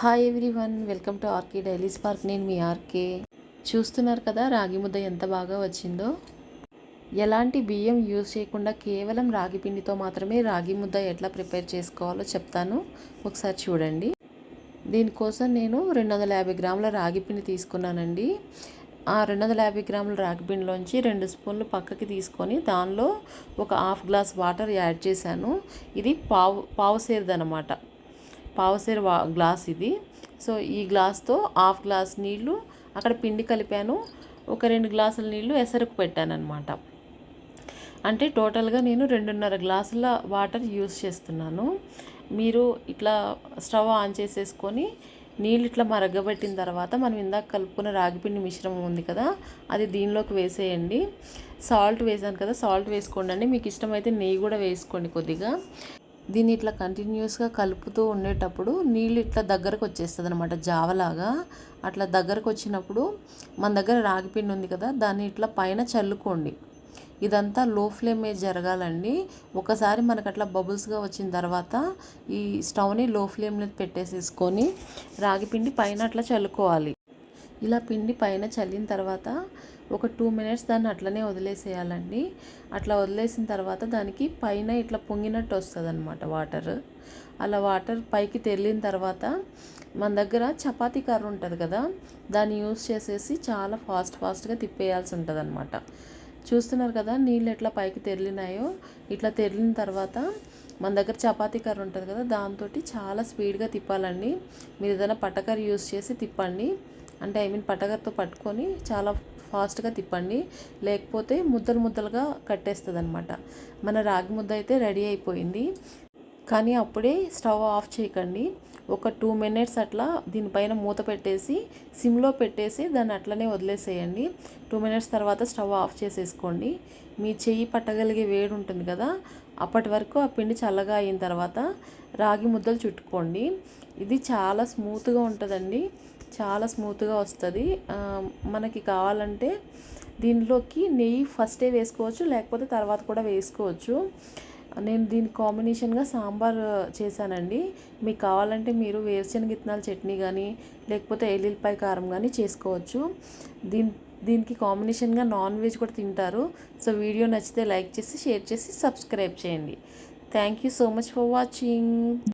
Hi everyone, welcome to RK Daily Spark. నేను మీ RK. చూస్తున్నారు కదా రాగి ముద్ద ఎంత బాగా వచ్చిందో. ఎలాంటి బియ్యం యూజ్ చేయకుండా కేవలం రాగి పిండితో మాత్రమే రాగి ముద్ద ఎట్లా ప్రిపేర్ చేసుకోవాలో చెప్తాను, ఒకసారి చూడండి. దీనికోసం నేను 250 గ్రాముల రాగి పిండి తీసుకున్నానండి. ఆ 250 గ్రాముల రాగి పిండిలోంచి 2 స్పూన్లు పక్కకి తీసుకొని దానిలో ఒక హాఫ్ గ్లాస్ వాటర్ యాడ్ చేశాను. ఇది పావు సేరుదనమాట, పావుసేరు గ్లాస్ ఇది. సో ఈ గ్లాస్తో హాఫ్ గ్లాస్ నీళ్ళు అక్కడ పిండి కలిపాను. ఒక 2 గ్లాసుల నీళ్ళు ఎసరుకు పెట్టాను అనమాట. అంటే టోటల్గా నేను 2.5 గ్లాసుల వాటర్ యూస్ చేస్తున్నాను. మీరు ఇట్లా స్టవ్ ఆన్ చేసేసుకొని నీళ్ళు ఇట్లా మరగబెట్టిన తర్వాత మనం ఇందాక కలుపుకున్న రాగిపిండి మిశ్రమం ఉంది కదా, అది దీనిలోకి వేసేయండి. సాల్ట్ వేసాను కదా, సాల్ట్ వేసుకోండి. మీకు ఇష్టమైతే నెయ్యి కూడా వేసుకోండి కొద్దిగా. దీన్ని ఇట్లా కంటిన్యూస్గా కలుపుతూ ఉండేటప్పుడు నీళ్ళు ఇట్లా దగ్గరకు వచ్చేస్తుంది అనమాట, జావలాగా. అట్లా దగ్గరకు వచ్చినప్పుడు మన దగ్గర రాగిపిండి ఉంది కదా, దాన్ని ఇట్లా పైన చల్లుకోండి. ఇదంతా లో ఫ్లేమ్ మీద జరగాలండి. ఒకసారి మనకు అట్లా బబుల్స్గా వచ్చిన తర్వాత ఈ స్టవ్ని లో ఫ్లేమ్ మీద పెట్టేసేసుకొని రాగిపిండి పైన అట్లా చల్లుకోవాలి. ఇలా పిండి పైన చల్లిన తర్వాత ఒక 2 మినిట్స్ దాన్ని అట్లనే వదిలేసేయాలండి. అట్లా వదిలేసిన తర్వాత దానికి పైన ఇట్లా పొంగినట్టు వస్తుంది అనమాట వాటర్. అలా వాటర్ పైకి తెరిలిన తర్వాత మన దగ్గర చపాతీ కర్ర ఉంటుంది కదా, దాన్ని యూస్ చేసేసి చాలా ఫాస్ట్గా తిప్పేయాల్సి ఉంటుంది అనమాట. చూస్తున్నారు కదా నీళ్ళు ఎట్లా పైకి తెరిలినాయో. ఇట్లా తెరిలిన తర్వాత మన దగ్గర చపాతీ కర్ర ఉంటుంది కదా, దాంతో చాలా స్పీడ్గా తిప్పాలండి. మీరు ఏదైనా పట్టకర్ర యూస్ చేసి తిప్పండి. అంటే పట్టకర్రతో పట్టుకొని చాలా ఫాస్ట్గా తిప్పండి, లేకపోతే ముద్దలుగా కట్టేస్తుంది అనమాట. మన రాగి ముద్ద అయితే రెడీ అయిపోయింది. కానీ అప్పుడే స్టవ్ ఆఫ్ చేయకండి. ఒక 2 మినిట్స్ అట్లా దీనిపైన మూత పెట్టేసి సిమ్లో పెట్టేసి దాన్ని అట్లనే వదిలేసేయండి. 2 మినిట్స్ తర్వాత స్టవ్ ఆఫ్ చేసేసుకోండి. మీ చెయ్యి పట్టగలిగే వేడి ఉంటుంది కదా, అప్పటి వరకు ఆ పిండి చల్లగా అయిన తర్వాత రాగి ముద్దలు చుట్టుకోండి. ఇది చాలా స్మూత్గా ఉంటుందండి, చాలా స్మూత్గా వస్తుంది. మనకి కావాలంటే దీనిలోకి నెయ్యి ఫస్టే వేసుకోవచ్చు, లేకపోతే తర్వాత కూడా వేసుకోవచ్చు. నేను దీని కాంబినేషన్గా సాంబార్ చేశానండి. మీకు కావాలంటే మీరు వేరుశనగ విత్తనాల చట్నీ కానీ లేకపోతే ఎల్లుల్లిపాయ కారం కానీ చేసుకోవచ్చు. దీనికి కాంబినేషన్గా నాన్ వెజ్ కూడా తింటారు. సో వీడియో నచ్చితే లైక్ చేసి, షేర్ చేసి, సబ్స్క్రైబ్ చేయండి. Thank you so much for watching.